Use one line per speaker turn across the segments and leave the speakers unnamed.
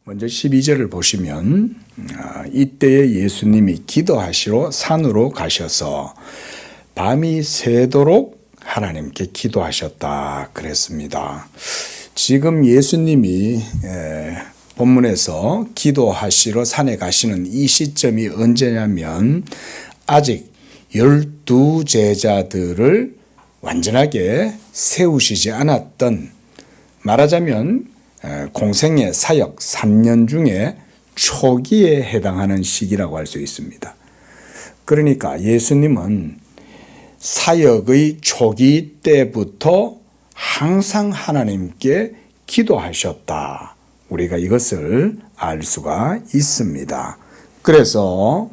먼저 12절을 보시면 이때에 예수님이 기도하시러 산으로 가셔서 밤이 새도록 하나님께 기도하셨다 그랬습니다. 지금 예수님이 본문에서 기도하시러 산에 가시는 이 시점이 언제냐면 아직 12제자들을 완전하게 세우시지 않았던, 말하자면 공생의 사역 3년 중에 초기에 해당하는 시기라고 할 수 있습니다. 그러니까 예수님은 사역의 초기 때부터 항상 하나님께 기도하셨다. 우리가 이것을 알 수가 있습니다. 그래서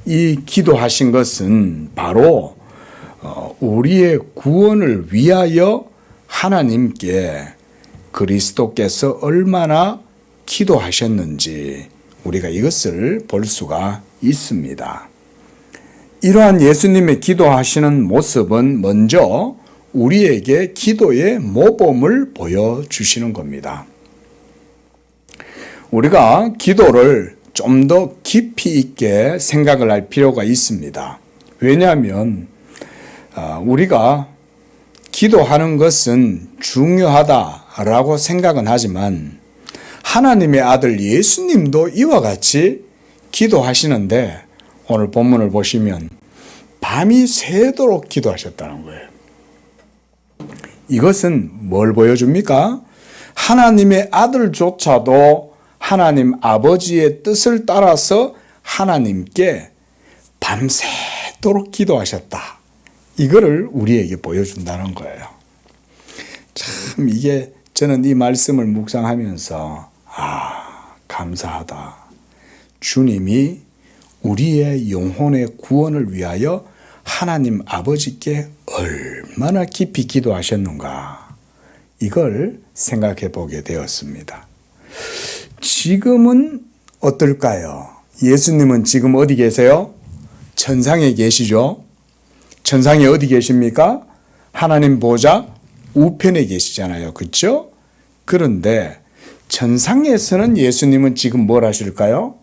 이 기도하신 것은 바로 우리의 구원을 위하여 하나님께 그리스도께서 얼마나 기도하셨는지 우리가 이것을 볼 수가 있습니다. 이러한 예수님의 기도하시는 모습은 먼저 우리에게 기도의 모범을 보여주시는 겁니다. 우리가 기도를 좀 더 깊이 있게 생각을 할 필요가 있습니다. 왜냐하면 우리가 기도하는 것은 중요하다라고 생각은 하지만 하나님의 아들 예수님도 이와 같이 기도하시는데 오늘 본문을 보시면 밤이 새도록 기도하셨다는 거예요. 이것은 뭘 보여줍니까? 하나님의 아들조차도 하나님 아버지의 뜻을 따라서 하나님께 밤새도록 기도하셨다. 이거를 우리에게 보여준다는 거예요. 참 이게 저는 이 말씀을 묵상하면서 감사하다. 주님이 우리의 영혼의 구원을 위하여 하나님 아버지께 얼마나 깊이 기도하셨는가. 이걸 생각해 보게 되었습니다. 지금은 어떨까요? 예수님은 지금 어디 계세요? 천상에 계시죠? 천상에 어디 계십니까? 하나님 보좌 우편에 계시잖아요. 그렇죠? 그런데 천상에서는 예수님은 지금 뭘 하실까요?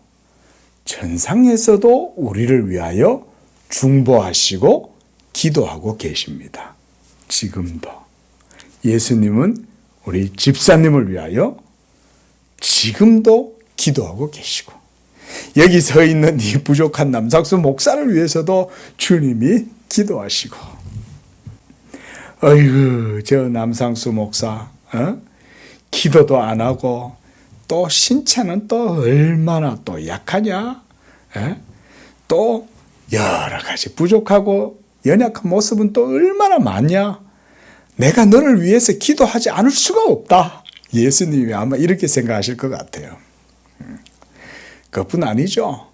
천상에서도 우리를 위하여 중보하시고 기도하고 계십니다. 지금도. 예수님은 우리 집사님을 위하여 지금도 기도하고 계시고, 여기 서 있는 이 부족한 남삭수 목사를 위해서도 주님이 기도하시고, 어이구 저 남상수 목사 기도도 안 하고 또 신체는 또 얼마나 또 약하냐, 또 여러 가지 부족하고 연약한 모습은 또 얼마나 많냐. 내가 너를 위해서 기도하지 않을 수가 없다. 예수님이 아마 이렇게 생각하실 것 같아요. 그뿐 아니죠.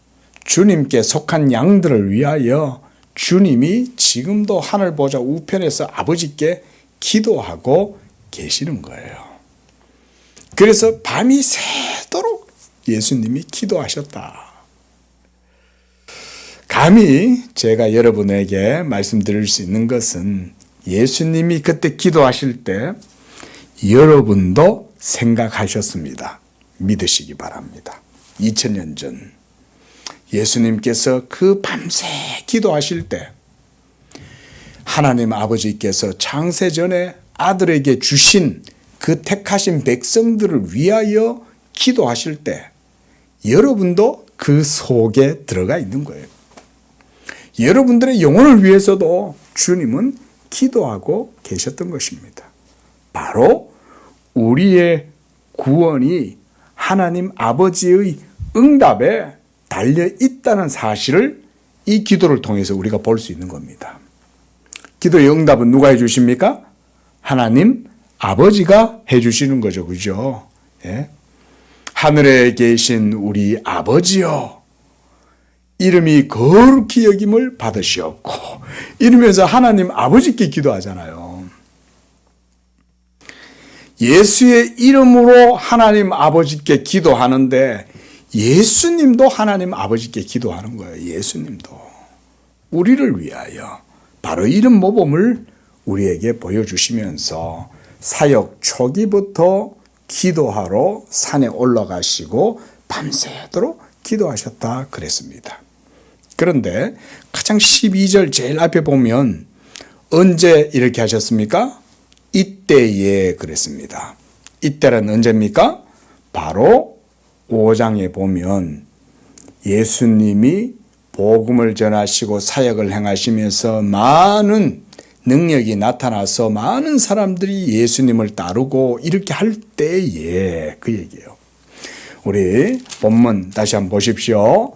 주님께 속한 양들을 위하여 주님이 지금도 하늘 보좌 우편에서 아버지께 기도하고 계시는 거예요. 그래서 밤이 새도록 예수님이 기도하셨다. 감히 제가 여러분에게 말씀드릴 수 있는 것은 예수님이 그때 기도하실 때 여러분도 생각하셨습니다. 믿으시기 바랍니다. 2000년 전 예수님께서 그 밤새 기도하실 때 하나님 아버지께서 창세전에 아들에게 주신 그 택하신 백성들을 위하여 기도하실 때 여러분도 그 속에 들어가 있는 거예요. 여러분들의 영혼을 위해서도 주님은 기도하고 계셨던 것입니다. 바로 우리의 구원이 하나님 아버지의 응답에 달려 있다는 사실을 이 기도를 통해서 우리가 볼 수 있는 겁니다. 기도의 응답은 누가 해주십니까? 하나님 아버지가 해주시는 거죠. 그죠? 예? 하늘에 계신 우리 아버지여, 이름이 거룩히 여김을 받으시옵고, 이러면서 하나님 아버지께 기도하잖아요. 예수의 이름으로 하나님 아버지께 기도하는데 예수님도 하나님 아버지께 기도하는 거예요. 예수님도 우리를 위하여 바로 이런 모범을 우리에게 보여주시면서 사역 초기부터 기도하러 산에 올라가시고 밤새도록 기도하셨다 그랬습니다. 그런데 가장 12절 제일 앞에 보면 언제 이렇게 하셨습니까? 이때에 그랬습니다. 이때는 언제입니까? 바로 5장에 보면 예수님이 복음을 전하시고 사역을 행하시면서 많은 능력이 나타나서 많은 사람들이 예수님을 따르고 이렇게 할 때에 그 얘기예요. 우리 본문 다시 한번 보십시오.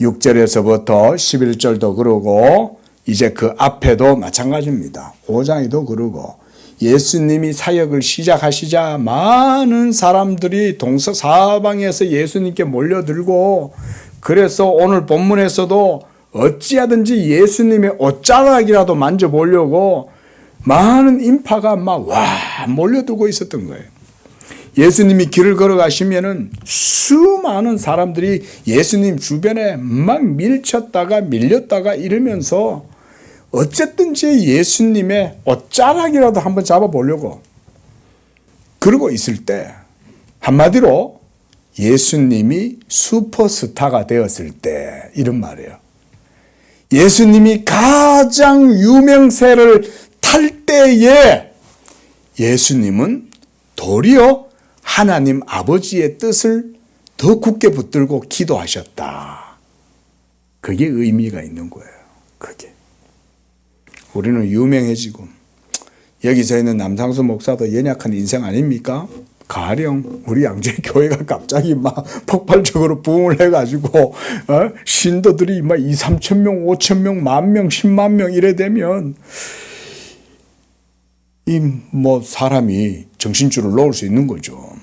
6절에서부터 11절도 그러고 이제 그 앞에도 마찬가지입니다. 5장에도 그러고 예수님이 사역을 시작하시자 많은 사람들이 동서사방에서 예수님께 몰려들고 그래서 오늘 본문에서도 어찌하든지 예수님의 옷자락이라도 만져보려고 많은 인파가 막 몰려들고 있었던 거예요. 예수님이 길을 걸어가시면은 수많은 사람들이 예수님 주변에 막 밀쳤다가 밀렸다가 이러면서 어쨌든지 예수님의 옷자락이라도 한번 잡아보려고 그러고 있을 때 한마디로 예수님이 슈퍼스타가 되었을 때 이런 말이에요. 예수님이 가장 유명세를 탈 때에 예수님은 도리어 하나님 아버지의 뜻을 더 굳게 붙들고 기도하셨다. 그게 의미가 있는 거예요. 그게. 우리는 유명해지고 여기 있는 남상수 목사도 연약한 인생 아닙니까? 가령 우리 양재교회가 갑자기 막 폭발적으로 부흥을 해가지고 신도들이 막 2, 3천 명, 5천 명, 10,000명, 10만 명 이래 되면 사람이 정신줄을 놓을 수 있는 거죠.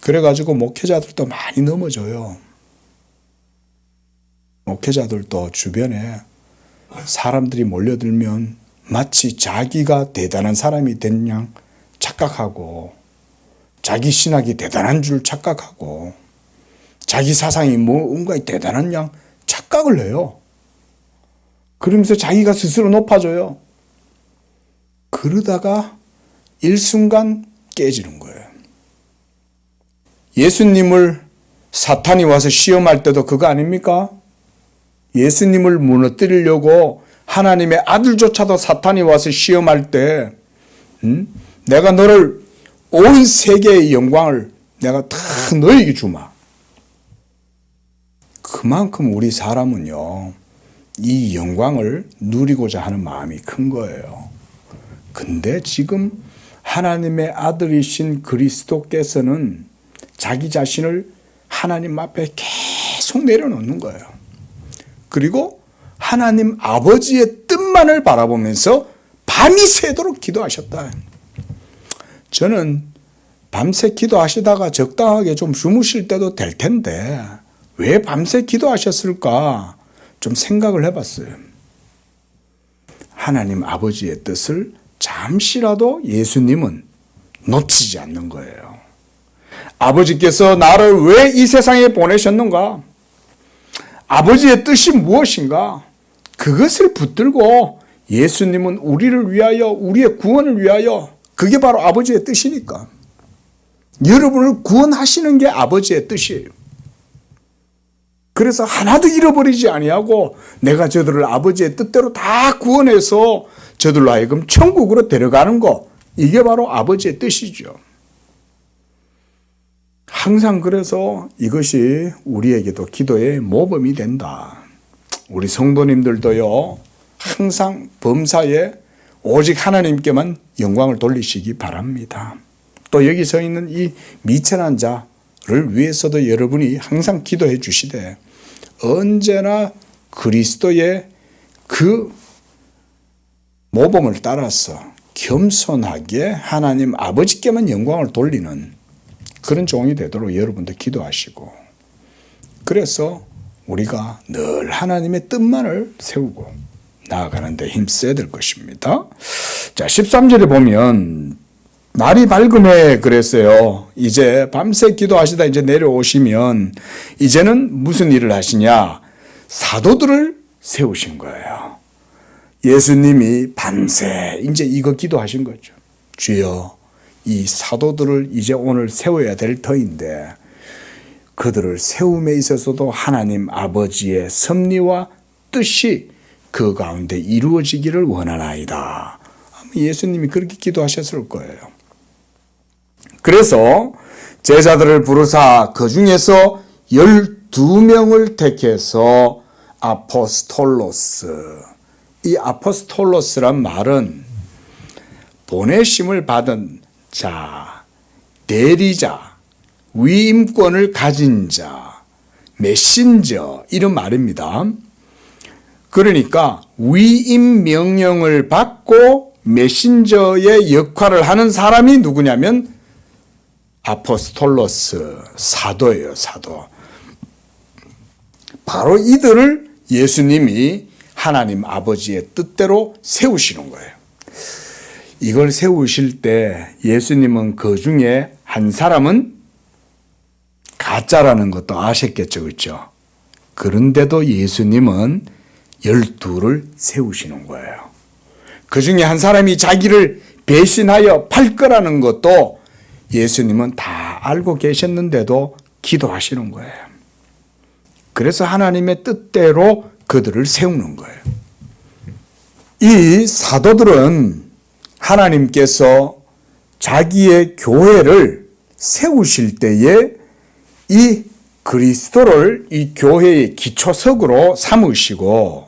그래가지고 목회자들도 많이 넘어져요. 목회자들도 주변에 사람들이 몰려들면 마치 자기가 대단한 사람이 된 양 착각하고 자기 신학이 대단한 줄 착각하고 자기 사상이 뭔가 대단한 양 착각을 해요. 그러면서 자기가 스스로 높아져요. 그러다가 일순간 깨지는 거예요. 예수님을 사탄이 와서 시험할 때도 그거 아닙니까? 예수님을 무너뜨리려고 하나님의 아들조차도 사탄이 와서 시험할 때 내가 너를 온 세계의 영광을 내가 다 너에게 주마. 그만큼 우리 사람은요 이 영광을 누리고자 하는 마음이 큰 거예요. 근데 지금 하나님의 아들이신 그리스도께서는 자기 자신을 하나님 앞에 계속 내려놓는 거예요. 그리고 하나님 아버지의 뜻만을 바라보면서 밤이 새도록 기도하셨다. 저는 밤새 기도하시다가 적당하게 좀 주무실 때도 될 텐데 왜 밤새 기도하셨을까 좀 생각을 해봤어요. 하나님 아버지의 뜻을 잠시라도 예수님은 놓치지 않는 거예요. 아버지께서 나를 왜 이 세상에 보내셨는가? 아버지의 뜻이 무엇인가? 그것을 붙들고 예수님은 우리를 위하여 우리의 구원을 위하여 그게 바로 아버지의 뜻이니까. 여러분을 구원하시는 게 아버지의 뜻이에요. 그래서 하나도 잃어버리지 아니하고 내가 저들을 아버지의 뜻대로 다 구원해서 저들로 하여금 천국으로 데려가는 거 이게 바로 아버지의 뜻이죠. 항상 그래서 이것이 우리에게도 기도의 모범이 된다. 우리 성도님들도요 항상 범사에 오직 하나님께만 영광을 돌리시기 바랍니다. 또 여기 서 있는 이 미천한 자를 위해서도 여러분이 항상 기도해 주시되 언제나 그리스도의 그 모범을 따라서 겸손하게 하나님 아버지께만 영광을 돌리는 그런 종이 되도록 여러분도 기도하시고 그래서 우리가 늘 하나님의 뜻만을 세우고 나아가는 데 힘써야 될 것입니다. 자, 13절에 보면 날이 밝음에 그랬어요. 이제 밤새 기도하시다 이제 내려오시면 이제는 무슨 일을 하시냐? 사도들을 세우신 거예요. 예수님이 밤새 이제 이거 기도하신 거죠. 주여 이 사도들을 이제 오늘 세워야 될 터인데, 그들을 세움에 있어서도 하나님 아버지의 섭리와 뜻이 그 가운데 이루어지기를 원하나이다. 예수님이 그렇게 기도하셨을 거예요. 그래서 제자들을 부르사 그 중에서 12명을 택해서 아포스톨로스. 이 아포스톨로스란 말은 보내심을 받은 자, 대리자, 위임권을 가진 자, 메신저 이런 말입니다. 그러니까 위임 명령을 받고 메신저의 역할을 하는 사람이 누구냐면 아포스톨로스, 사도예요, 사도. 바로 이들을 예수님이 하나님 아버지의 뜻대로 세우시는 거예요. 이걸 세우실 때 예수님은 그 중에 한 사람은 가짜라는 것도 아셨겠죠, 그렇죠? 그런데도 예수님은 12를 세우시는 거예요. 그 중에 한 사람이 자기를 배신하여 팔 거라는 것도 예수님은 다 알고 계셨는데도 기도하시는 거예요. 그래서 하나님의 뜻대로 그들을 세우는 거예요. 이 사도들은 하나님께서 자기의 교회를 세우실 때에 이 그리스도를 이 교회의 기초석으로 삼으시고,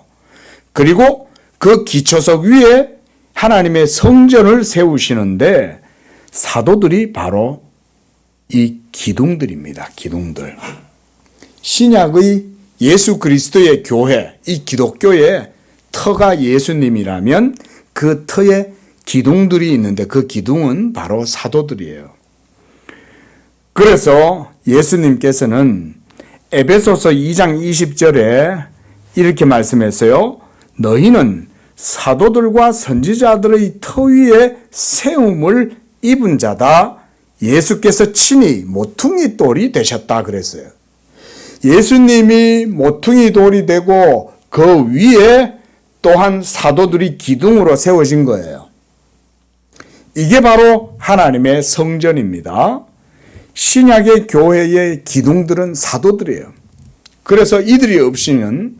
그리고 그 기초석 위에 하나님의 성전을 세우시는데 사도들이 바로 이 기둥들입니다. 기둥들. 신약의 예수 그리스도의 교회, 이 기독교의 터가 예수님이라면 그 터에 기둥들이 있는데 그 기둥은 바로 사도들이에요. 그래서 예수님께서는 에베소서 2장 20절에 이렇게 말씀했어요. 너희는 사도들과 선지자들의 터 위에 세움을 입은 자다. 예수께서 친히 모퉁이 돌이 되셨다 그랬어요. 예수님이 모퉁이 돌이 되고 그 위에 또한 사도들이 기둥으로 세워진 거예요. 이게 바로 하나님의 성전입니다. 신약의 교회의 기둥들은 사도들이에요. 그래서 이들이 없이는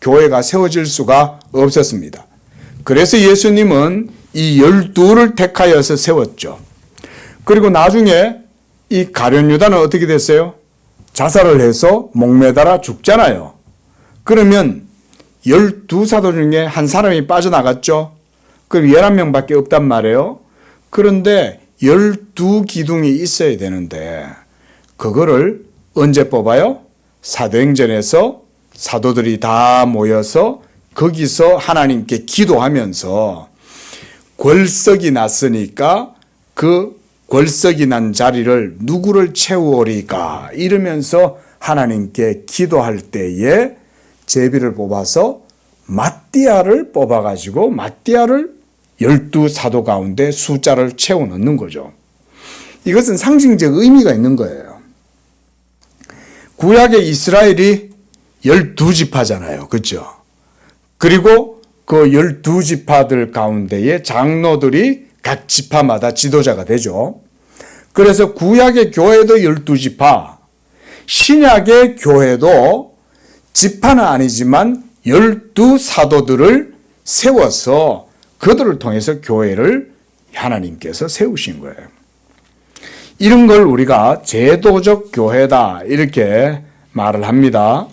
교회가 세워질 수가 없었습니다. 그래서 예수님은 이 12를 택하여서 세웠죠. 그리고 나중에 이 가룟 유다는 어떻게 됐어요? 자살을 해서 목매달아 죽잖아요. 그러면 12사도 중에 한 사람이 빠져나갔죠. 그럼 11명밖에 없단 말이에요. 그런데 12기둥이 있어야 되는데 그거를 언제 뽑아요? 사도행전에서 사도들이 다 모여서 거기서 하나님께 기도하면서 권석이 났으니까 그 권석이 난 자리를 누구를 채우오리까 이러면서 하나님께 기도할 때에 제비를 뽑아서 마띠아를 뽑아가지고 마띠아를 12사도 가운데 숫자를 채워 넣는 거죠. 이것은 상징적 의미가 있는 거예요. 구약의 이스라엘이 12지파잖아요. 그렇죠? 그리고 그 12지파들 가운데에 장로들이 각 지파마다 지도자가 되죠. 그래서 구약의 교회도 12지파, 신약의 교회도 지파는 아니지만 12사도들을 세워서 그들을 통해서 교회를 하나님께서 세우신 거예요. 이런 걸 우리가 제도적 교회다 이렇게 말을 합니다.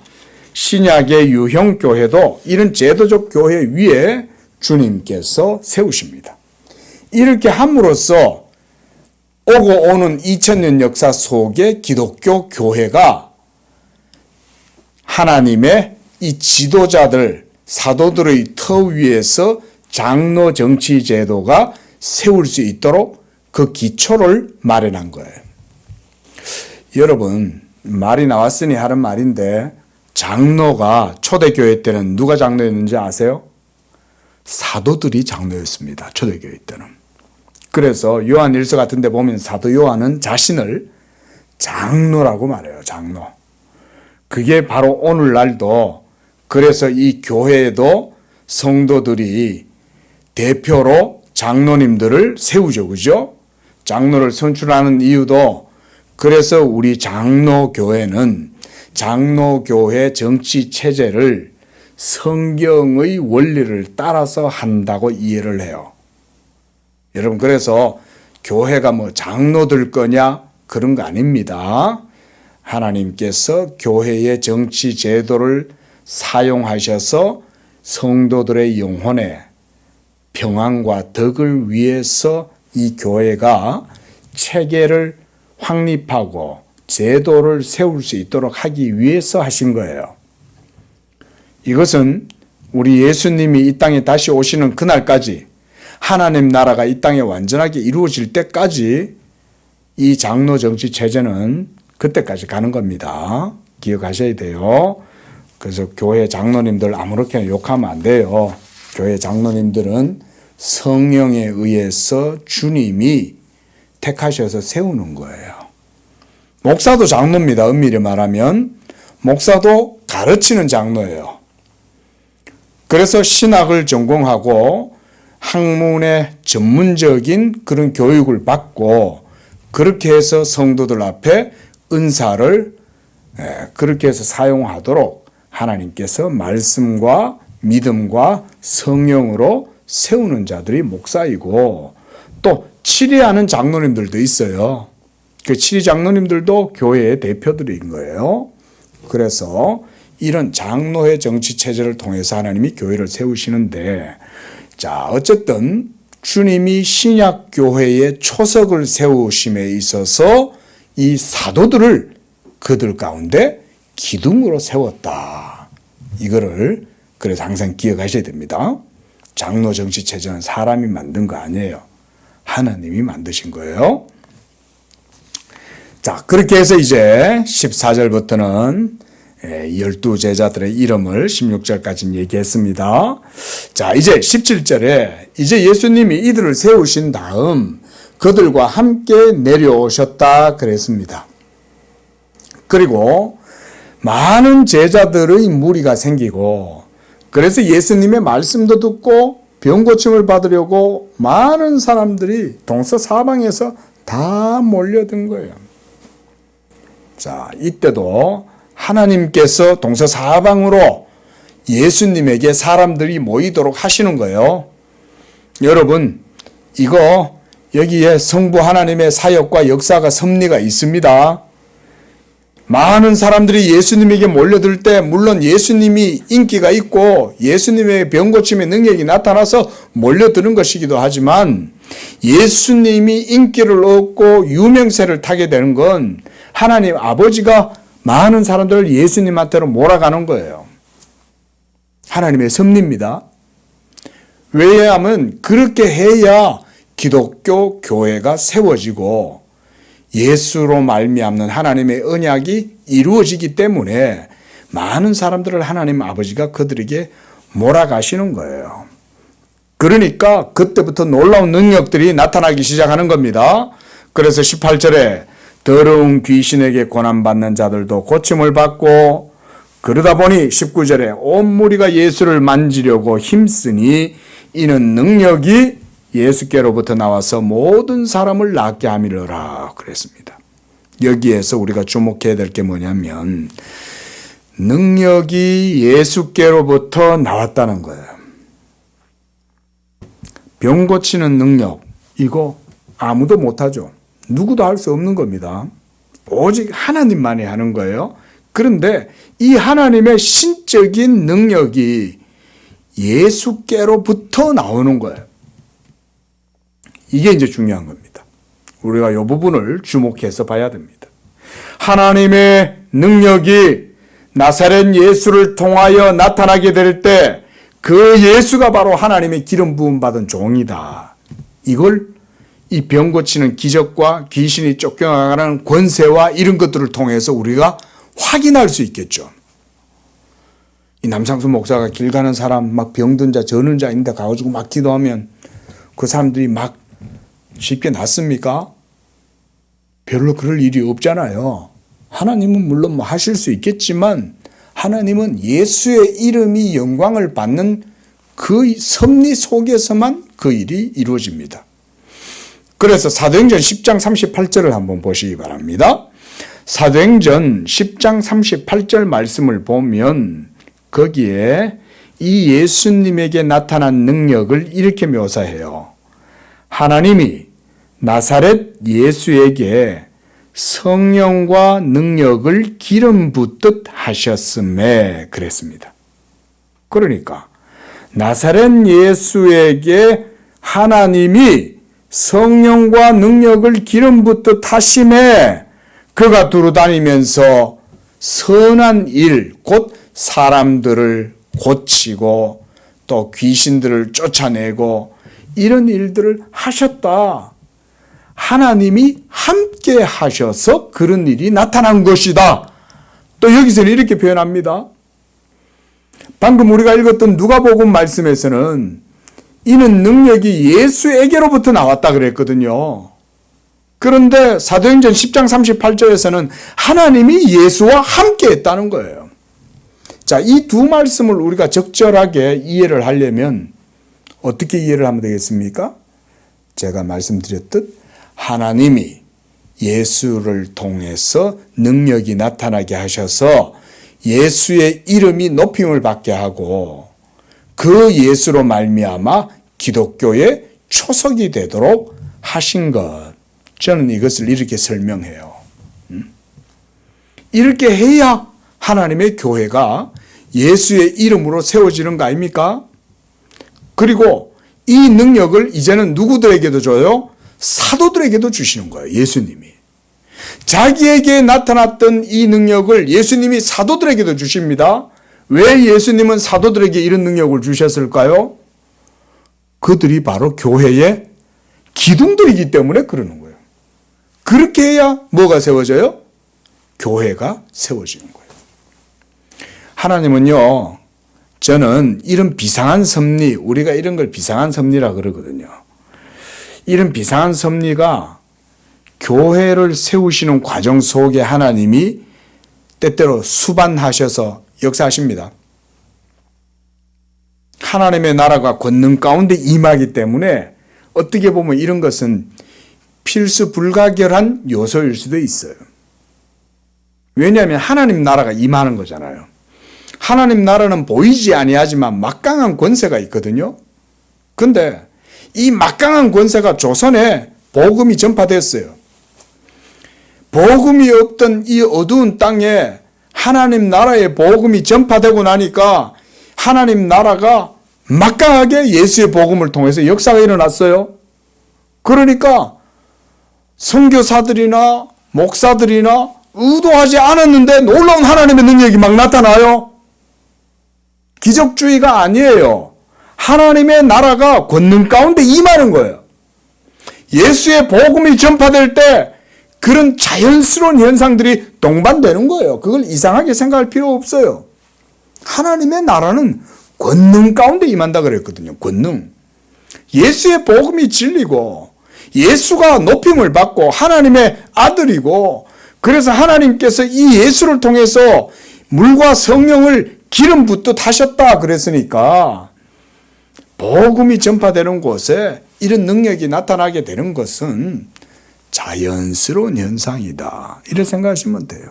신약의 유형교회도 이런 제도적 교회 위에 주님께서 세우십니다. 이렇게 함으로써 오고 오는 2000년 역사 속에 기독교 교회가 하나님의 이 지도자들, 사도들의 터 위에서 장로 정치 제도가 세울 수 있도록 그 기초를 마련한 거예요. 여러분, 말이 나왔으니 하는 말인데 장로가 초대교회 때는 누가 장로였는지 아세요? 사도들이 장로였습니다. 초대교회 때는. 그래서 요한일서 같은 데 보면 사도 요한은 자신을 장로라고 말해요. 장로. 그게 바로 오늘날도 그래서 이 교회에도 성도들이 대표로 장로님들을 세우죠. 그죠? 장로를 선출하는 이유도 그래서 우리 장로교회는 장로교회 정치체제를 성경의 원리를 따라서 한다고 이해를 해요. 여러분, 그래서 교회가 뭐 장로들 거냐 그런 거 아닙니다. 하나님께서 교회의 정치 제도를 사용하셔서 성도들의 영혼에 평안과 덕을 위해서 이 교회가 체계를 확립하고 제도를 세울 수 있도록 하기 위해서 하신 거예요. 이것은 우리 예수님이 이 땅에 다시 오시는 그날까지, 하나님 나라가 이 땅에 완전하게 이루어질 때까지 이 장로 정치 체제는 그때까지 가는 겁니다. 기억하셔야 돼요. 그래서 교회 장로님들 아무렇게나 욕하면 안 돼요. 교회 장로님들은 성령에 의해서 주님이 택하셔서 세우는 거예요. 목사도 장로입니다. 엄밀히 말하면 목사도 가르치는 장로예요. 그래서 신학을 전공하고 학문의 전문적인 그런 교육을 받고 그렇게 해서 성도들 앞에 은사를 그렇게 해서 사용하도록 하나님께서 말씀과 믿음과 성령으로 세우는 자들이 목사이고, 또 치리하는 장로님들도 있어요. 그 치리 장로님들도 교회의 대표들인 거예요. 그래서 이런 장로의 정치 체제를 통해서 하나님이 교회를 세우시는데, 자, 어쨌든 주님이 신약 교회의 초석을 세우심에 있어서 이 사도들을 그들 가운데 기둥으로 세웠다. 이거를 그래서 항상 기억하셔야 됩니다. 장로 정치 체제는 사람이 만든 거 아니에요. 하나님이 만드신 거예요. 자, 그렇게 해서 이제 14절부터는 12제자들의 이름을 16절까지 얘기했습니다. 자, 이제 17절에 이제 예수님이 이들을 세우신 다음 그들과 함께 내려오셨다 그랬습니다. 그리고 많은 제자들의 무리가 생기고, 그래서 예수님의 말씀도 듣고 병 고침을 받으려고 많은 사람들이 동서사방에서 다 몰려든 거예요. 자, 이때도 하나님께서 동서사방으로 예수님에게 사람들이 모이도록 하시는 거예요. 여러분, 이거 여기에 성부 하나님의 사역과 역사가 섭리가 있습니다. 많은 사람들이 예수님에게 몰려들 때 물론 예수님이 인기가 있고 예수님의 병 고침의 능력이 나타나서 몰려드는 것이기도 하지만, 예수님이 인기를 얻고 유명세를 타게 되는 건 하나님 아버지가 많은 사람들을 예수님한테로 몰아가는 거예요. 하나님의 섭리입니다. 왜냐하면 그렇게 해야 기독교 교회가 세워지고 예수로 말미암는 하나님의 언약이 이루어지기 때문에 많은 사람들을 하나님 아버지가 그들에게 몰아가시는 거예요. 그러니까 그때부터 놀라운 능력들이 나타나기 시작하는 겁니다. 그래서 18절에 더러운 귀신에게 고난받는 자들도 고침을 받고, 그러다 보니 19절에 온 무리가 예수를 만지려고 힘쓰니 이는 능력이 예수께로부터 나와서 모든 사람을 낫게 함이로라 그랬습니다. 여기에서 우리가 주목해야 될 게 뭐냐면 능력이 예수께로부터 나왔다는 거예요. 병 고치는 능력, 이거 아무도 못하죠. 누구도 할 수 없는 겁니다. 오직 하나님만이 하는 거예요. 그런데 이 하나님의 신적인 능력이 예수께로부터 나오는 거예요. 이게 이제 중요한 겁니다. 우리가 이 부분을 주목해서 봐야 됩니다. 하나님의 능력이 나사렛 예수를 통하여 나타나게 될 때 그 예수가 바로 하나님의 기름 부음 받은 종이다. 이걸 이 병 고치는 기적과 귀신이 쫓겨나가는 권세와 이런 것들을 통해서 우리가 확인할 수 있겠죠. 이 남상수 목사가 길 가는 사람, 막 병든 자, 저는 자 있는데 가가지고 막 기도하면 그 사람들이 막 쉽게 낫습니까? 별로 그럴 일이 없잖아요. 하나님은 물론 뭐 하실 수 있겠지만 하나님은 예수의 이름이 영광을 받는 그 섭리 속에서만 그 일이 이루어집니다. 그래서 사도행전 10장 38절을 한번 보시기 바랍니다. 사도행전 10장 38절 말씀을 보면 거기에 이 예수님에게 나타난 능력을 이렇게 묘사해요. 하나님이 나사렛 예수에게 성령과 능력을 기름 붓듯 하셨음에 그랬습니다. 그러니까 나사렛 예수에게 하나님이 성령과 능력을 기름 붓듯 하심에 그가 두루다니면서 선한 일, 곧 사람들을 고치고 또 귀신들을 쫓아내고 이런 일들을 하셨다. 하나님이 함께 하셔서 그런 일이 나타난 것이다. 또 여기서는 이렇게 표현합니다. 방금 우리가 읽었던 누가복음 말씀에서는 이는 능력이 예수에게로부터 나왔다 그랬거든요. 그런데 사도행전 10장 38절에서는 하나님이 예수와 함께 했다는 거예요. 자, 이 두 말씀을 우리가 적절하게 이해를 하려면 어떻게 이해를 하면 되겠습니까? 제가 말씀드렸듯 하나님이 예수를 통해서 능력이 나타나게 하셔서 예수의 이름이 높임을 받게 하고 그 예수로 말미암아 기독교의 초석이 되도록 하신 것. 저는 이것을 이렇게 설명해요. 이렇게 해야 하나님의 교회가 예수의 이름으로 세워지는 거 아닙니까? 그리고 이 능력을 이제는 누구들에게도 줘요? 사도들에게도 주시는 거예요. 예수님이. 자기에게 나타났던 이 능력을 예수님이 사도들에게도 주십니다. 왜 예수님은 사도들에게 이런 능력을 주셨을까요? 그들이 바로 교회의 기둥들이기 때문에 그러는 거예요. 그렇게 해야 뭐가 세워져요? 교회가 세워지는 거예요. 하나님은요, 저는 이런 비상한 섭리, 우리가 이런 걸 비상한 섭리라 그러거든요. 이런 비상한 섭리가 교회를 세우시는 과정 속에 하나님이 때때로 수반하셔서 역사하십니다. 하나님의 나라가 권능 가운데 임하기 때문에 어떻게 보면 이런 것은 필수 불가결한 요소일 수도 있어요. 왜냐하면 하나님 나라가 임하는 거잖아요. 하나님 나라는 보이지 아니하지만 막강한 권세가 있거든요. 근데 이 막강한 권세가 조선에 복음이 전파됐어요. 복음이 없던 이 어두운 땅에 하나님 나라의 복음이 전파되고 나니까 하나님 나라가 막강하게 예수의 복음을 통해서 역사가 일어났어요. 그러니까 선교사들이나 목사들이나 의도하지 않았는데 놀라운 하나님의 능력이 막 나타나요. 기적주의가 아니에요. 하나님의 나라가 권능 가운데 임하는 거예요. 예수의 복음이 전파될 때 그런 자연스러운 현상들이 동반되는 거예요. 그걸 이상하게 생각할 필요 없어요. 하나님의 나라는 권능 가운데 임한다 그랬거든요. 권능. 예수의 복음이 진리고 예수가 높임을 받고 하나님의 아들이고 그래서 하나님께서 이 예수를 통해서 물과 성령을 기름 붓듯 하셨다 그랬으니까 복음이 전파되는 곳에 이런 능력이 나타나게 되는 것은 자연스러운 현상이다. 이렇게 생각하시면 돼요.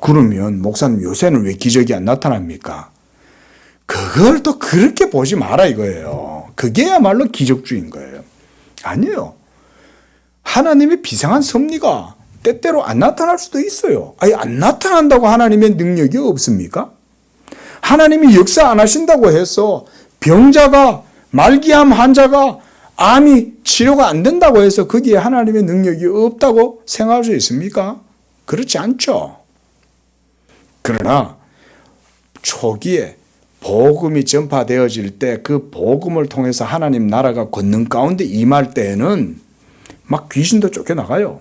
그러면 목사님 요새는 왜 기적이 안 나타납니까? 그걸 또 그렇게 보지 마라 이거예요. 그게야말로 기적주의인 거예요. 아니에요. 하나님의 비상한 섭리가 때때로 안 나타날 수도 있어요. 아니, 안 나타난다고 하나님의 능력이 없습니까? 하나님이 역사 안 하신다고 해서 병자가, 말기암 환자가 암이 치료가 안 된다고 해서 거기에 하나님의 능력이 없다고 생각할 수 있습니까? 그렇지 않죠. 그러나 초기에 복음이 전파되어질 때 그 복음을 통해서 하나님 나라가 권능 가운데 임할 때에는 막 귀신도 쫓겨나가요.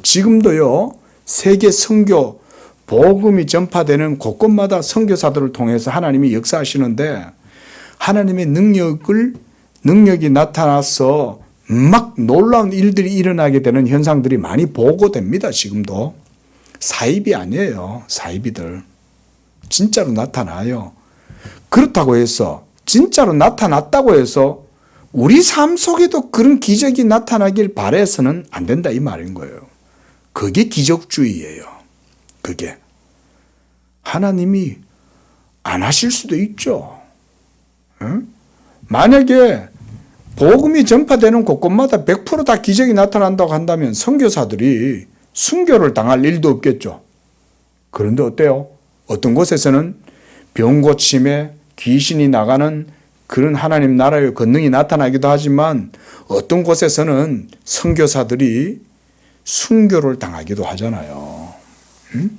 지금도요, 세계 선교 복음이 전파되는 곳곳마다 선교사들을 통해서 하나님이 역사하시는데 하나님의 능력이 나타나서 막 놀라운 일들이 일어나게 되는 현상들이 많이 보고됩니다. 지금도. 사입이 아니에요. 사입이들. 진짜로 나타나요. 그렇다고 해서 진짜로 나타났다고 해서 우리 삶 속에도 그런 기적이 나타나길 바라서는 안 된다 이 말인 거예요. 그게 기적주의예요. 그게. 하나님이 안 하실 수도 있죠. 응? 만약에 복음이 전파되는 곳곳마다 100% 기적이 나타난다고 한다면 선교사들이 순교를 당할 일도 없겠죠. 그런데 어때요? 어떤 곳에서는 병 고침에 귀신이 나가는 그런 하나님 나라의 권능이 나타나기도 하지만 어떤 곳에서는 선교사들이 순교를 당하기도 하잖아요. 응?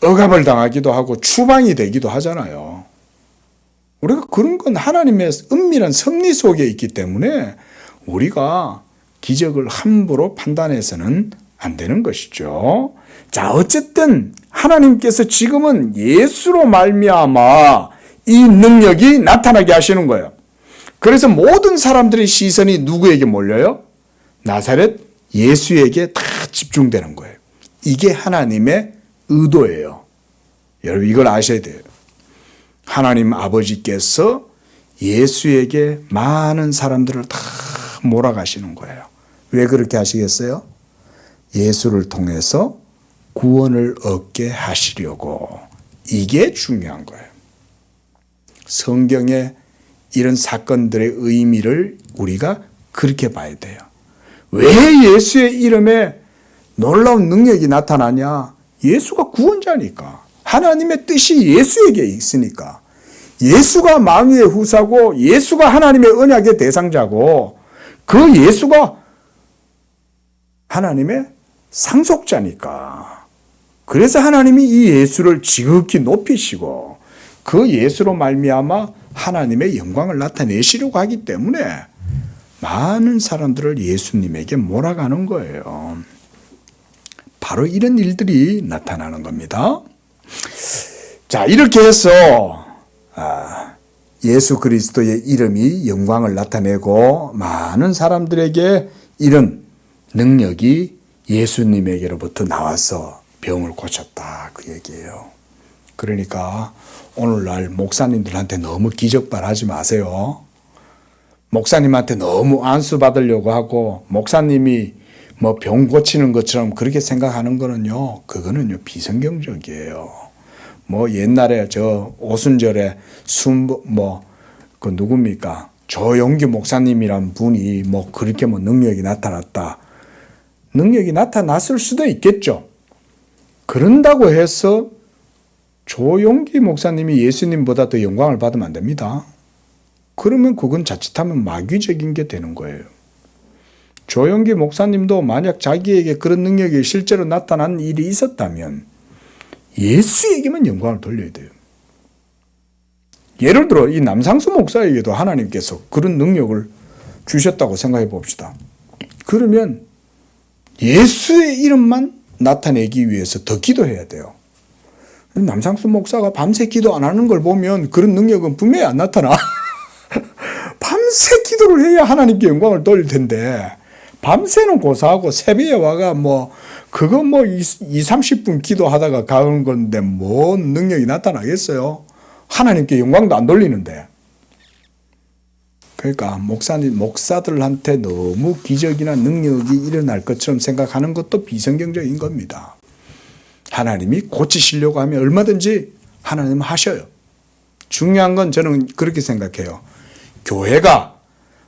억압을 당하기도 하고 추방이 되기도 하잖아요. 우리가 그런 건 하나님의 은밀한 섭리 속에 있기 때문에 우리가 기적을 함부로 판단해서는 안 되는 것이죠. 자, 어쨌든 하나님께서 지금은 예수로 말미암아 이 능력이 나타나게 하시는 거예요. 그래서 모든 사람들의 시선이 누구에게 몰려요? 나사렛 예수에게 다 집중되는 거예요. 이게 하나님의 의도예요. 여러분 이걸 아셔야 돼요. 하나님 아버지께서 예수에게 많은 사람들을 다 몰아가시는 거예요. 왜 그렇게 하시겠어요? 예수를 통해서 구원을 얻게 하시려고. 이게 중요한 거예요. 성경의 이런 사건들의 의미를 우리가 그렇게 봐야 돼요. 왜 예수의 이름에 놀라운 능력이 나타나냐? 예수가 구원자니까. 하나님의 뜻이 예수에게 있으니까. 예수가 만유의 후사고 예수가 하나님의 언약의 대상자고 그 예수가 하나님의 상속자니까. 그래서 하나님이 이 예수를 지극히 높이시고 그 예수로 말미암아 하나님의 영광을 나타내시려고 하기 때문에 많은 사람들을 예수님에게 몰아가는 거예요. 바로 이런 일들이 나타나는 겁니다. 자, 이렇게 해서 예수 그리스도의 이름이 영광을 나타내고 많은 사람들에게 이런 능력이 예수님에게로부터 나와서 병을 고쳤다 그 얘기예요. 그러니까 오늘날 목사님들한테 너무 기적발하지 마세요. 목사님한테 너무 안수 받으려고 하고 목사님이 뭐 병 고치는 것처럼 그렇게 생각하는 거는요, 그거는요 비성경적이에요. 뭐 옛날에 저 오순절에 그 누굽니까? 조용기 목사님이란 분이 뭐 그렇게 뭐 능력이 나타났다. 능력이 나타났을 수도 있겠죠. 그런다고 해서 조용기 목사님이 예수님보다 더 영광을 받으면 안 됩니다. 그러면 그건 자칫하면 마귀적인 게 되는 거예요. 조용기 목사님도 만약 자기에게 그런 능력이 실제로 나타난 일이 있었다면 예수에게만 영광을 돌려야 돼요. 예를 들어 이 남상수 목사에게도 하나님께서 그런 능력을 주셨다고 생각해 봅시다. 그러면 예수의 이름만 나타내기 위해서 더 기도해야 돼요. 남상수 목사가 밤새 기도 안 하는 걸 보면 그런 능력은 분명히 안 나타나. 밤새 기도를 해야 하나님께 영광을 돌릴 텐데 밤새는 고사하고 새벽에 와가 그거 30분 기도하다가 가는 건데 뭔 능력이 나타나겠어요? 하나님께 영광도 안 돌리는데. 그러니까 목사들한테 너무 기적이나 능력이 일어날 것처럼 생각하는 것도 비성경적인 겁니다. 하나님이 고치시려고 하면 얼마든지 하나님은 하셔요. 중요한 건 저는 그렇게 생각해요. 교회가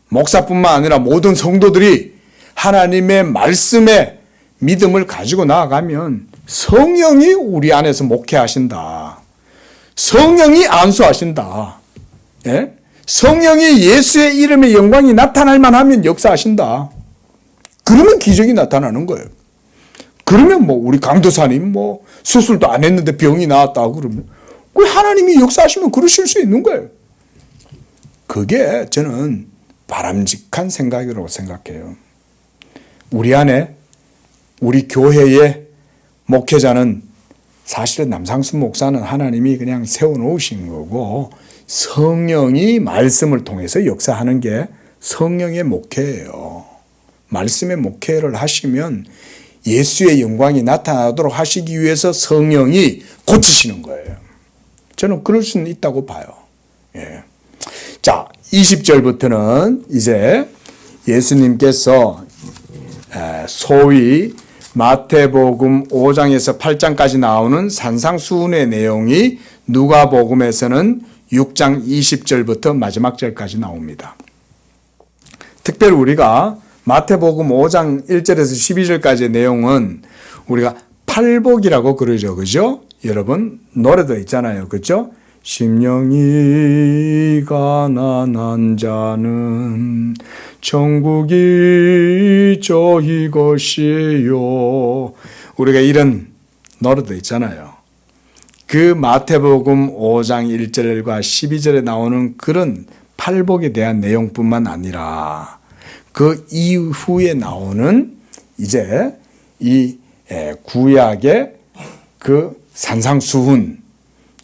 목사뿐만 아니라 모든 성도들이 하나님의 말씀에 믿음을 가지고 나아가면 성령이 우리 안에서 목회하신다. 성령이 안수하신다. 예? 성령이 예수의 이름의 영광이 나타날 만하면 역사하신다. 그러면 기적이 나타나는 거예요. 그러면 우리 강도사님 수술도 안 했는데 병이 나았다 그러면 그 하나님이 역사하시면 그러실 수 있는 거예요. 그게 저는 바람직한 생각이라고 생각해요. 우리 안에 우리 교회의 목회자는 사실은 남상수 목사는 하나님이 그냥 세워놓으신 거고 성령이 말씀을 통해서 역사하는 게 성령의 목회예요. 말씀의 목회를 하시면 예수의 영광이 나타나도록 하시기 위해서 성령이 고치시는 거예요. 저는 그럴 수는 있다고 봐요. 예. 자, 20절부터는 이제 예수님께서 소위 마태복음 5장에서 8장까지 나오는 산상수훈의 내용이 누가복음에서는 6장 20절부터 마지막 절까지 나옵니다. 특별히 우리가 마태복음 5장 1절에서 12절까지의 내용은 우리가 팔복이라고 그러죠. 그죠? 여러분, 노래도 있잖아요. 그죠? 심령이 가난한 자는 천국이 저희 것이요. 우리가 이런 노래도 있잖아요. 그 마태복음 5장 1절과 12절에 나오는 그런 팔복에 대한 내용뿐만 아니라 그 이후에 나오는 이제 이 구약의 그 산상수훈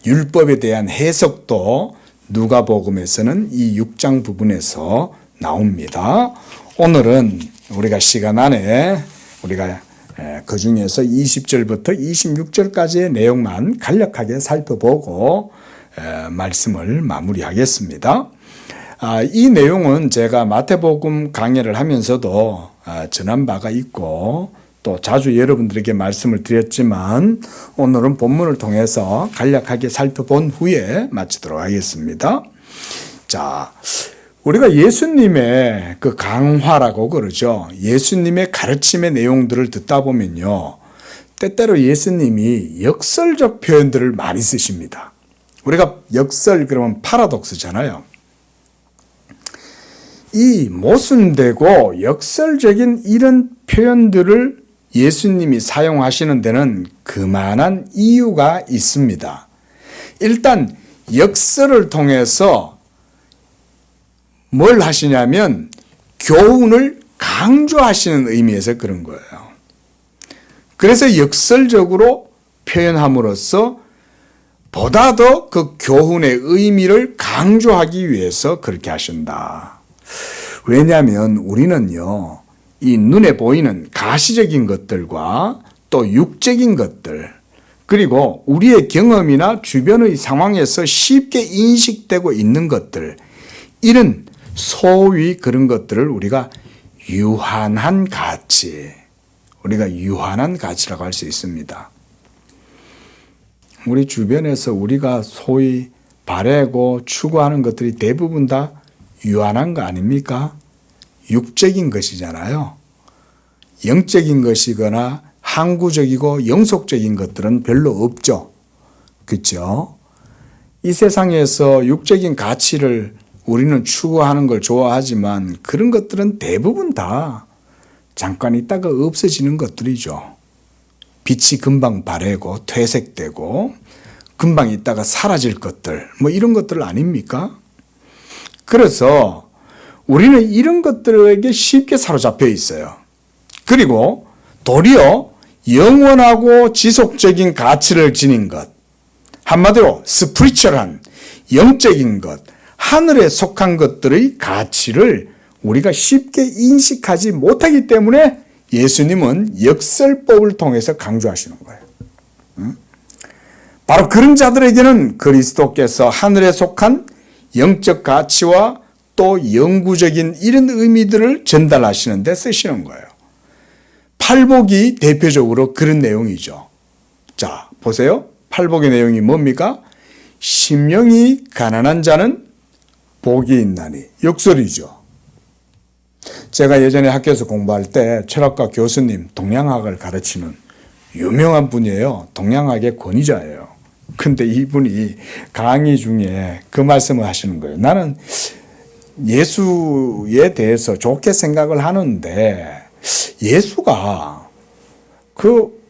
율법에 대한 해석도 누가복음에서는 이 6장 부분에서 나옵니다. 오늘은 우리가 시간 안에 우리가 그 중에서 20절부터 26절까지의 내용만 간략하게 살펴보고 말씀을 마무리하겠습니다. 이 내용은 제가 마태복음 강해를 하면서도 전한 바가 있고 또 자주 여러분들에게 말씀을 드렸지만 오늘은 본문을 통해서 간략하게 살펴본 후에 마치도록 하겠습니다. 자, 우리가 예수님의 그 강화라고 그러죠. 예수님의 가르침의 내용들을 듣다 보면요. 때때로 예수님이 역설적 표현들을 많이 쓰십니다. 우리가 역설 그러면 파라독스잖아요. 이 모순되고 역설적인 이런 표현들을 예수님이 사용하시는 데는 그만한 이유가 있습니다. 일단 역설을 통해서 뭘 하시냐면 교훈을 강조하시는 의미에서 그런 거예요. 그래서 역설적으로 표현함으로써 보다 더 그 교훈의 의미를 강조하기 위해서 그렇게 하신다. 왜냐하면 우리는요, 이 눈에 보이는 가시적인 것들과 또 육적인 것들, 그리고 우리의 경험이나 주변의 상황에서 쉽게 인식되고 있는 것들, 이런 소위 그런 것들을 우리가 유한한 가치, 우리가 유한한 가치라고 할 수 있습니다. 우리 주변에서 우리가 소위 바라고 추구하는 것들이 대부분 다 유한한 거 아닙니까? 육적인 것이잖아요. 영적인 것이거나 항구적이고 영속적인 것들은 별로 없죠. 그렇죠? 이 세상에서 육적인 가치를 우리는 추구하는 걸 좋아하지만 그런 것들은 대부분 다 잠깐 있다가 없어지는 것들이죠. 빛이 금방 바래고 퇴색되고 금방 있다가 사라질 것들, 뭐 이런 것들 아닙니까? 그래서 우리는 이런 것들에게 쉽게 사로잡혀 있어요. 그리고 도리어 영원하고 지속적인 가치를 지닌 것, 한마디로 스피리추얼한 영적인 것, 하늘에 속한 것들의 가치를 우리가 쉽게 인식하지 못하기 때문에 예수님은 역설법을 통해서 강조하시는 거예요. 바로 그런 자들에게는 그리스도께서 하늘에 속한 영적 가치와 또 영구적인 이런 의미들을 전달하시는 데 쓰시는 거예요. 팔복이 대표적으로 그런 내용이죠. 자, 보세요. 팔복의 내용이 뭡니까? 심령이 가난한 자는 복이 있나니. 역설이죠. 제가 예전에 학교에서 공부할 때 철학과 교수님, 동양학을 가르치는 유명한 분이에요. 동양학의 권위자예요. 근데 이분이 강의 중에 그 말씀을 하시는 거예요. 나는 예수에 대해서 좋게 생각을 하는데 예수가 그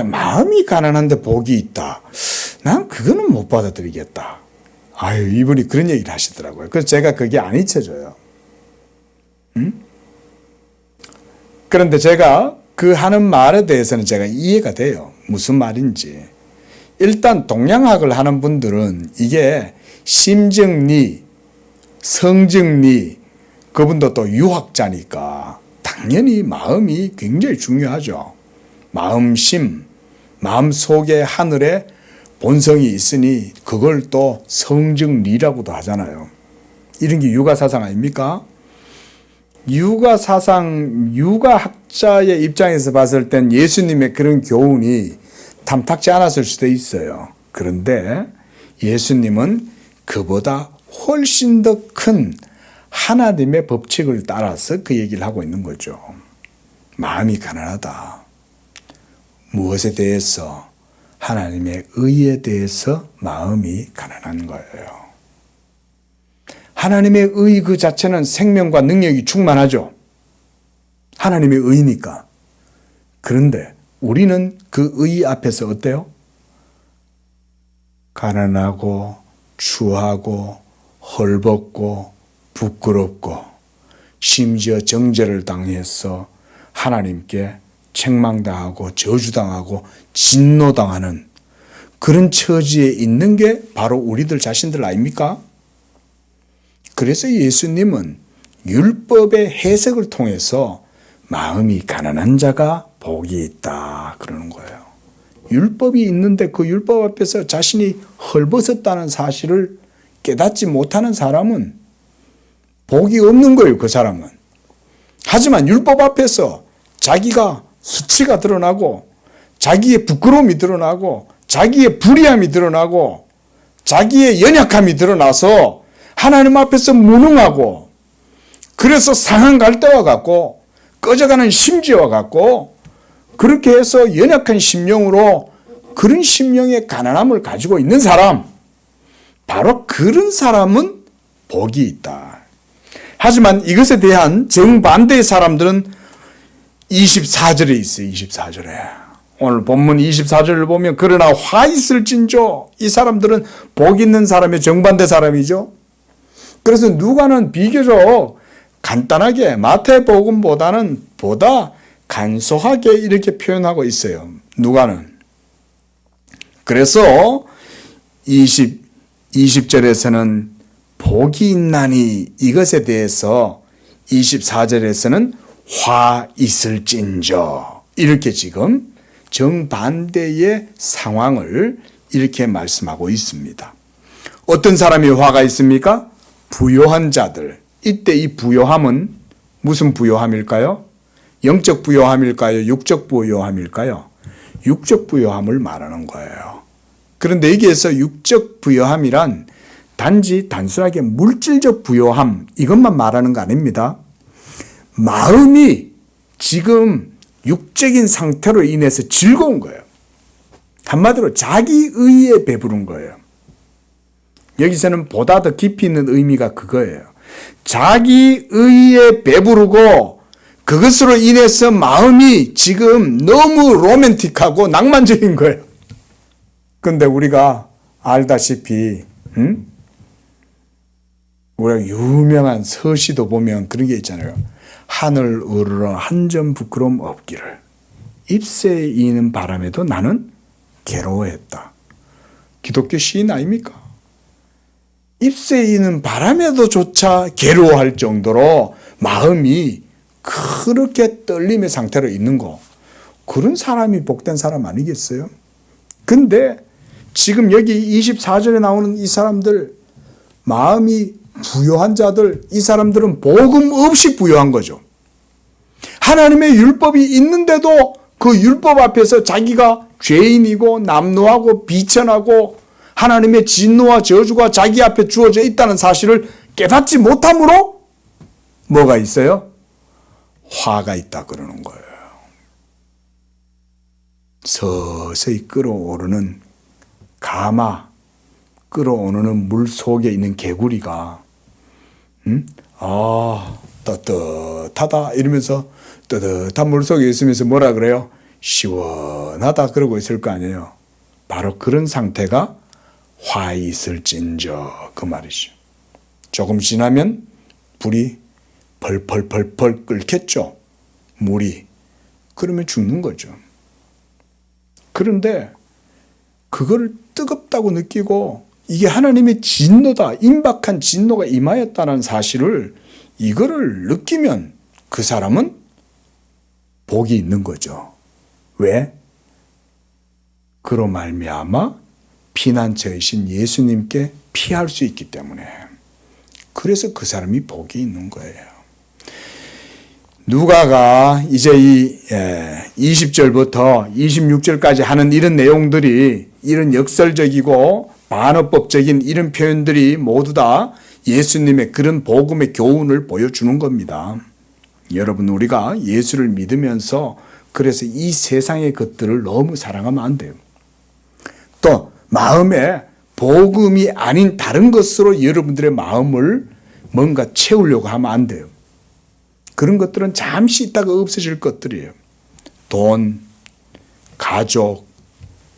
마음이 가난한데 복이 있다. 난 그거는 못 받아들이겠다. 아유, 이분이 그런 얘기를 하시더라고요. 그래서 제가 그게 안 잊혀져요. 그런데 제가 그 하는 말에 대해서는 제가 이해가 돼요. 무슨 말인지. 일단 동양학을 하는 분들은 이게 심정리, 성정리, 그분도 또 유학자니까 당연히 마음이 굉장히 중요하죠. 마음심, 마음속의 하늘에 본성이 있으니 그걸 또 성증리라고도 하잖아요. 이런 게 육아사상 아닙니까? 육아사상, 육아학자의 입장에서 봤을 땐 예수님의 그런 교훈이 탐탁지 않았을 수도 있어요. 그런데 예수님은 그보다 훨씬 더 큰 하나님의 법칙을 따라서 그 얘기를 하고 있는 거죠. 마음이 가난하다. 무엇에 대해서? 하나님의 의에 대해서 마음이 가난한 거예요. 하나님의 의 그 자체는 생명과 능력이 충만하죠. 하나님의 의니까. 그런데 우리는 그 의 앞에서 어때요? 가난하고 추하고 헐벗고 부끄럽고 심지어 정죄를 당해서 하나님께 책망당하고 저주당하고 진노당하는 그런 처지에 있는 게 바로 우리들 자신들 아닙니까? 그래서 예수님은 율법의 해석을 통해서 마음이 가난한 자가 복이 있다 그러는 거예요. 율법이 있는데 그 율법 앞에서 자신이 헐벗었다는 사실을 깨닫지 못하는 사람은 복이 없는 거예요. 그 사람은. 하지만 율법 앞에서 자기가 수치가 드러나고 자기의 부끄러움이 드러나고 자기의 불의함이 드러나고 자기의 연약함이 드러나서 하나님 앞에서 무능하고 그래서 상한 갈대와 같고 꺼져가는 심지와 같고 그렇게 해서 연약한 심령으로 그런 심령의 가난함을 가지고 있는 사람, 바로 그런 사람은 복이 있다. 하지만 이것에 대한 정반대의 사람들은 24절에 있어요. 24절에. 오늘 본문 24절을 보면 그러나 화 있을진저, 이 사람들은 복 있는 사람의 정반대 사람이죠. 그래서 누가는 비교적 간단하게 마태복음보다는 보다 간소하게 이렇게 표현하고 있어요. 누가는. 그래서 20절에서는 복이 있나니 이것에 대해서 24절에서는 화 있을진저 이렇게 지금 정반대의 상황을 이렇게 말씀하고 있습니다. 어떤 사람이 화가 있습니까? 부요한 자들. 이때 이 부요함은 무슨 부요함일까요? 영적 부요함일까요? 육적 부요함일까요? 육적 부요함을 말하는 거예요. 그런데 여기에서 육적 부요함이란 단지 단순하게 물질적 부요함 이것만 말하는 거 아닙니다. 마음이 지금 육적인 상태로 인해서 즐거운 거예요. 한마디로 자기 의에 배부른 거예요. 여기서는 보다 더 깊이 있는 의미가 그거예요. 자기 의에 배부르고 그것으로 인해서 마음이 지금 너무 로맨틱하고 낭만적인 거예요. 근데 우리가 알다시피 우리가 유명한 서시도 보면 그런 게 있잖아요. 하늘 우러러 한 점 부끄러움 없기를 잎새에 이는 바람에도 나는 괴로워했다. 기독교 시인 아닙니까? 잎새에 이는 바람에도조차 괴로워할 정도로 마음이 그렇게 떨림의 상태로 있는 거, 그런 사람이 복된 사람 아니겠어요? 근데 지금 여기 24절에 나오는 이 사람들, 마음이 부요한 자들, 이 사람들은 복음 없이 부요한 거죠. 하나님의 율법이 있는데도 그 율법 앞에서 자기가 죄인이고 남노하고 비천하고 하나님의 진노와 저주가 자기 앞에 주어져 있다는 사실을 깨닫지 못함으로 뭐가 있어요? 화가 있다 그러는 거예요. 서서히 끌어오르는 가마, 끌어오르는 물 속에 있는 개구리가 떳떳하다 이러면서 뜨뜻한 물 속에 있으면서 뭐라 그래요? 시원하다 그러고 있을 거 아니에요. 바로 그런 상태가 화 있을진저 그 말이죠. 조금 지나면 불이 펄펄펄펄 끓겠죠. 물이. 그러면 죽는 거죠. 그런데 그걸 뜨겁다고 느끼고 이게 하나님의 진노다, 임박한 진노가 임하였다는 사실을 이거를 느끼면 그 사람은 복이 있는 거죠. 왜? 그로 말미암아 피난처이신 예수님께 피할 수 있기 때문에, 그래서 그 사람이 복이 있는 거예요. 누가가 이제 이 20절부터 26절까지 하는 이런 내용들이, 이런 역설적이고 반어법적인 이런 표현들이 모두 다 예수님의 그런 복음의 교훈을 보여주는 겁니다. 여러분, 우리가 예수를 믿으면서 그래서 이 세상의 것들을 너무 사랑하면 안 돼요. 또 마음에 복음이 아닌 다른 것으로 여러분들의 마음을 뭔가 채우려고 하면 안 돼요. 그런 것들은 잠시 있다가 없어질 것들이에요. 돈, 가족,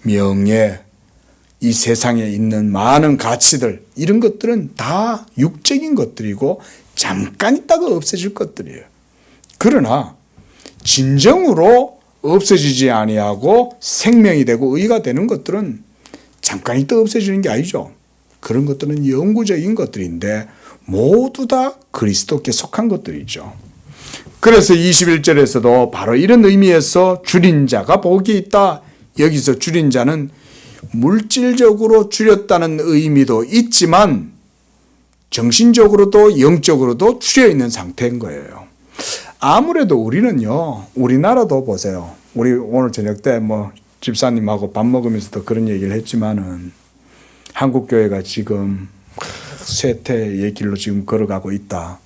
명예, 이 세상에 있는 많은 가치들, 이런 것들은 다 육적인 것들이고 잠깐 있다가 없어질 것들이에요. 그러나 진정으로 없어지지 아니하고 생명이 되고 의가 되는 것들은 잠깐 있다 없어지는 게 아니죠. 그런 것들은 영구적인 것들인데 모두 다 그리스도께 속한 것들이죠. 그래서 21절에서도 바로 이런 의미에서 줄인 자가 복이 있다. 여기서 줄인 자는 물질적으로 줄였다는 의미도 있지만 정신적으로도 영적으로도 줄여 있는 상태인 거예요. 아무래도 우리는요, 우리나라도 보세요. 우리 오늘 저녁 때 집사님하고 밥 먹으면서도 그런 얘기를 했지만은 한국 교회가 지금 쇠퇴의 길로 지금 걸어가고 있다.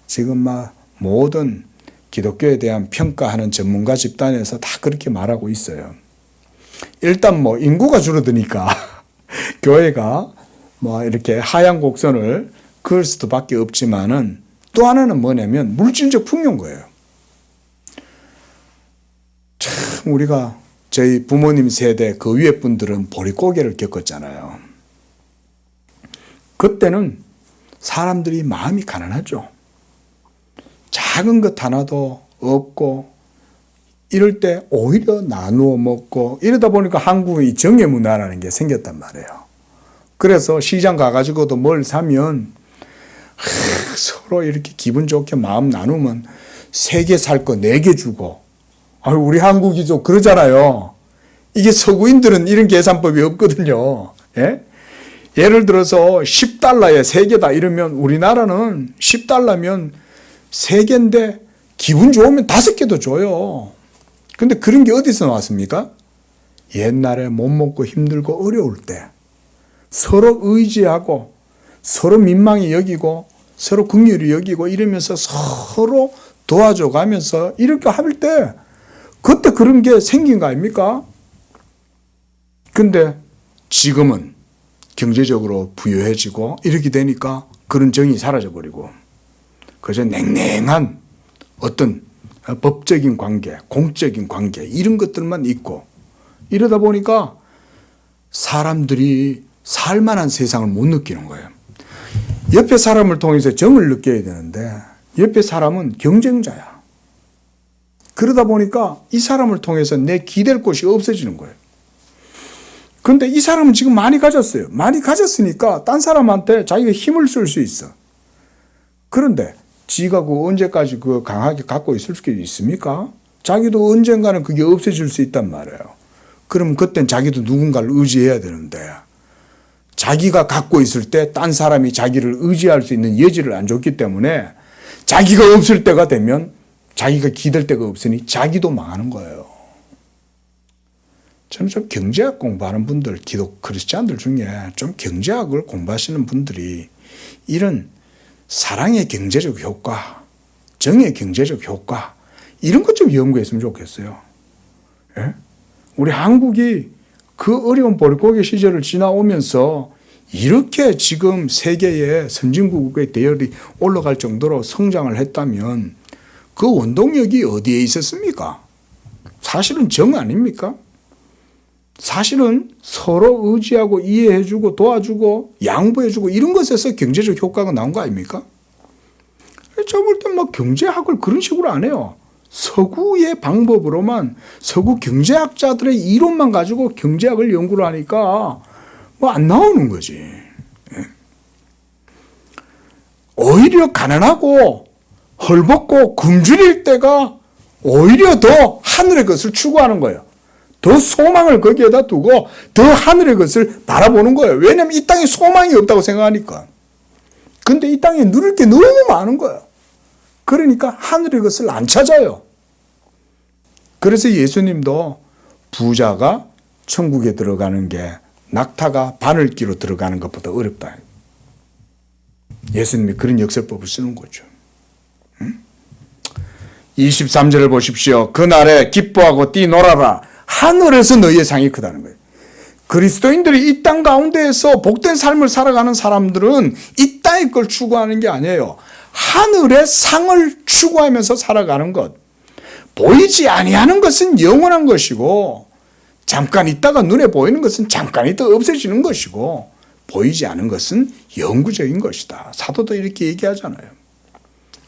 지금 막 모든 기독교에 대한 평가하는 전문가 집단에서 다 그렇게 말하고 있어요. 일단 인구가 줄어드니까 교회가 이렇게 하향 곡선을 그을 수밖에 없지만은 또 하나는 뭐냐면 물질적 풍요인 거예요. 참 우리가 저희 부모님 세대 그 위에 분들은 보릿고개를 겪었잖아요. 그때는 사람들이 마음이 가난하죠. 작은 것 하나도 없고 이럴 때 오히려 나누어 먹고 이러다 보니까 한국의 이 정의 문화라는 게 생겼단 말이에요. 그래서 시장 가가지고도 뭘 사면 서로 이렇게 기분 좋게 마음 나누면 3개 살 거 4개 주고, 우리 한국이 좀 그러잖아요. 이게 서구인들은 이런 계산법이 없거든요. 예? 예를 들어서 10달러에 3개다 이러면 우리나라는 10달러면 3개인데 기분 좋으면 5개도 줘요. 근데 그런 게 어디서 나왔습니까? 옛날에 못 먹고 힘들고 어려울 때 서로 의지하고 서로 민망히 여기고 서로 긍휼히 여기고 이러면서 서로 도와줘 가면서 이렇게 할 때 그때 그런 게 생긴 거 아닙니까? 근데 지금은 경제적으로 부유해지고 이렇게 되니까 그런 정이 사라져버리고 그저 냉랭한 어떤 법적인 관계, 공적인 관계 이런 것들만 있고 이러다 보니까 사람들이 살만한 세상을 못 느끼는 거예요. 옆에 사람을 통해서 정을 느껴야 되는데 옆에 사람은 경쟁자야. 그러다 보니까 이 사람을 통해서 내 기댈 곳이 없어지는 거예요. 그런데 이 사람은 지금 많이 가졌어요. 많이 가졌으니까 딴 사람한테 자기가 힘을 쓸 수 있어. 그런데 지가 언제까지 강하게 갖고 있을 수 있습니까? 자기도 언젠가는 그게 없어질 수 있단 말이에요. 그럼 그땐 자기도 누군가를 의지해야 되는데 자기가 갖고 있을 때 딴 사람이 자기를 의지할 수 있는 여지를 안 줬기 때문에 자기가 없을 때가 되면 자기가 기댈 데가 없으니 자기도 망하는 거예요. 저는 좀 경제학 공부하는 분들, 기독 크리스찬들 중에 좀 경제학을 공부하시는 분들이 이런 사랑의 경제적 효과, 정의 경제적 효과 이런 것 좀 연구했으면 좋겠어요. 예? 우리 한국이 그 어려운 보릿고개 시절을 지나오면서 이렇게 지금 세계의 선진국의 대열이 올라갈 정도로 성장을 했다면 그 원동력이 어디에 있었습니까? 사실은 정 아닙니까? 사실은 서로 의지하고 이해해주고 도와주고 양보해주고 이런 것에서 경제적 효과가 나온 거 아닙니까? 제가 볼 때 경제학을 그런 식으로 안 해요. 서구의 방법으로만 서구 경제학자들의 이론만 가지고 경제학을 연구를 하니까 안 나오는 거지. 오히려 가난하고 헐벗고 굶주릴 때가 오히려 더 하늘의 것을 추구하는 거예요. 더 소망을 거기에다 두고 더 하늘의 것을 바라보는 거예요. 왜냐하면 이 땅에 소망이 없다고 생각하니까. 근데 이 땅에 누릴 게 너무 많은 거예요. 그러니까 하늘의 것을 안 찾아요. 그래서 예수님도 부자가 천국에 들어가는 게 낙타가 바늘기로 들어가는 것보다 어렵다. 예수님이 그런 역설법을 쓰는 거죠. 23절을 보십시오. 그날에 기뻐하고 뛰놀아라. 하늘에서 너희의 상이 크다는 거예요. 그리스도인들이 이 땅 가운데에서 복된 삶을 살아가는 사람들은 이 땅의 걸 추구하는 게 아니에요. 하늘의 상을 추구하면서 살아가는 것. 보이지 아니하는 것은 영원한 것이고 잠깐 있다가 눈에 보이는 것은 잠깐 있다가 없어지는 것이고 보이지 않은 것은 영구적인 것이다. 사도도 이렇게 얘기하잖아요.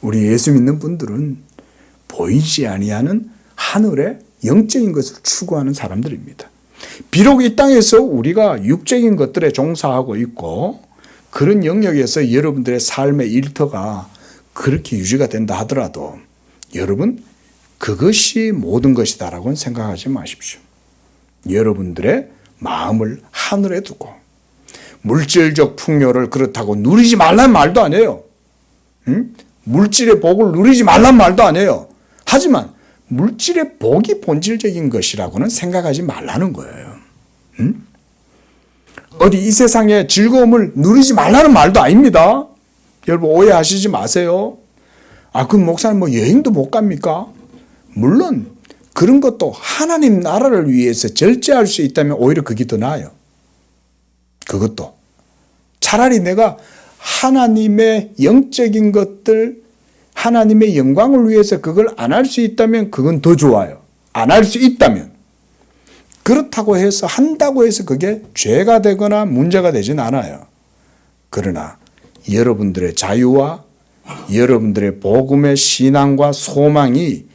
우리 예수 믿는 분들은 보이지 아니하는 하늘의 영적인 것을 추구하는 사람들입니다. 비록 이 땅에서 우리가 육적인 것들에 종사하고 있고 그런 영역에서 여러분들의 삶의 일터가 그렇게 유지가 된다 하더라도 여러분 그것이 모든 것이다라고는 생각하지 마십시오. 여러분들의 마음을 하늘에 두고 물질적 풍요를 그렇다고 누리지 말란 말도 안 해요. 물질의 복을 누리지 말란 말도 안 해요. 하지만 물질의 복이 본질적인 것이라고는 생각하지 말라는 거예요. 어디 이 세상의 즐거움을 누리지 말라는 말도 아닙니다. 여러분 오해하시지 마세요. 그럼 목사님 여행도 못 갑니까? 물론 그런 것도 하나님 나라를 위해서 절제할 수 있다면 오히려 그게 더 나아요. 그것도 차라리 내가 하나님의 영적인 것들 하나님의 영광을 위해서 그걸 안 할 수 있다면 그건 더 좋아요. 안 할 수 있다면. 그렇다고 해서 한다고 해서 그게 죄가 되거나 문제가 되진 않아요. 그러나 여러분들의 자유와 여러분들의 복음의 신앙과 소망이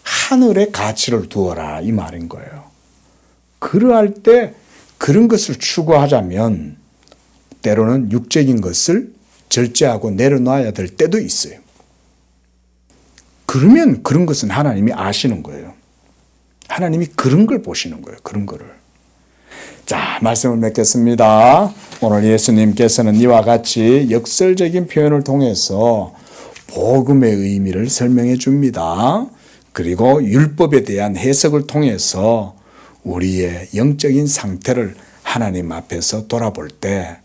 하늘의 가치를 두어라 이 말인 거예요. 그러할 때 그런 것을 추구하자면 때로는 육적인 것을 절제하고 내려놔야 될 때도 있어요. 그러면 그런 것은 하나님이 아시는 거예요. 하나님이 그런 걸 보시는 거예요. 그런 거를. 자, 말씀을 맺겠습니다. 오늘 예수님께서는 이와 같이 역설적인 표현을 통해서 복음의 의미를 설명해 줍니다. 그리고 율법에 대한 해석을 통해서 우리의 영적인 상태를 하나님 앞에서 돌아볼 때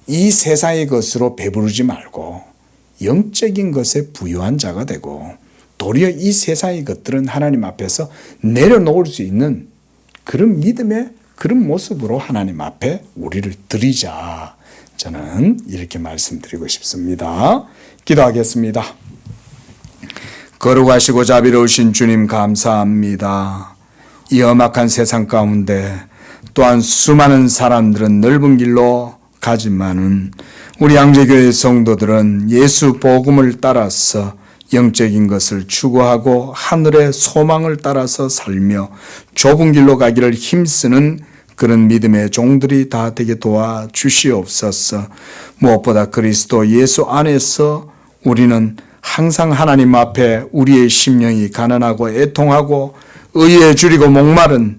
이 세상의 것으로 배부르지 말고 영적인 것에 부유한 자가 되고 도리어 이 세상의 것들은 하나님 앞에서 내려놓을 수 있는 그런 믿음의 그런 모습으로 하나님 앞에 우리를 드리자. 저는 이렇게 말씀드리고 싶습니다. 기도하겠습니다. 거룩하시고 자비로우신 주님 감사합니다. 이 험악한 세상 가운데 또한 수많은 사람들은 넓은 길로 가지만은 우리 양재교회 성도들은 예수 복음을 따라서 영적인 것을 추구하고 하늘의 소망을 따라서 살며 좁은 길로 가기를 힘쓰는 그런 믿음의 종들이 다 되게 도와주시옵소서. 무엇보다 그리스도 예수 안에서 우리는 항상 하나님 앞에 우리의 심령이 가난하고 애통하고 의에 줄이고 목마른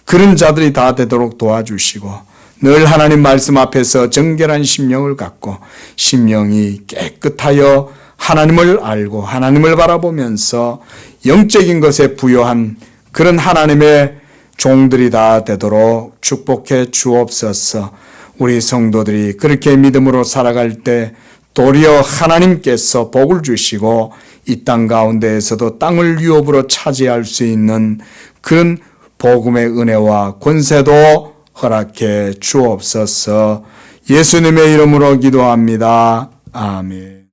그런 자들이 다 되도록 도와주시고 늘 하나님 말씀 앞에서 정결한 심령을 갖고 심령이 깨끗하여 하나님을 알고 하나님을 바라보면서 영적인 것에 부요한 그런 하나님의 종들이 다 되도록 축복해 주옵소서. 우리 성도들이 그렇게 믿음으로 살아갈 때 도리어 하나님께서 복을 주시고 이 땅 가운데에서도 땅을 유업으로 차지할 수 있는 그런 복음의 은혜와 권세도 허락해 주옵소서. 예수님의 이름으로 기도합니다. 아멘.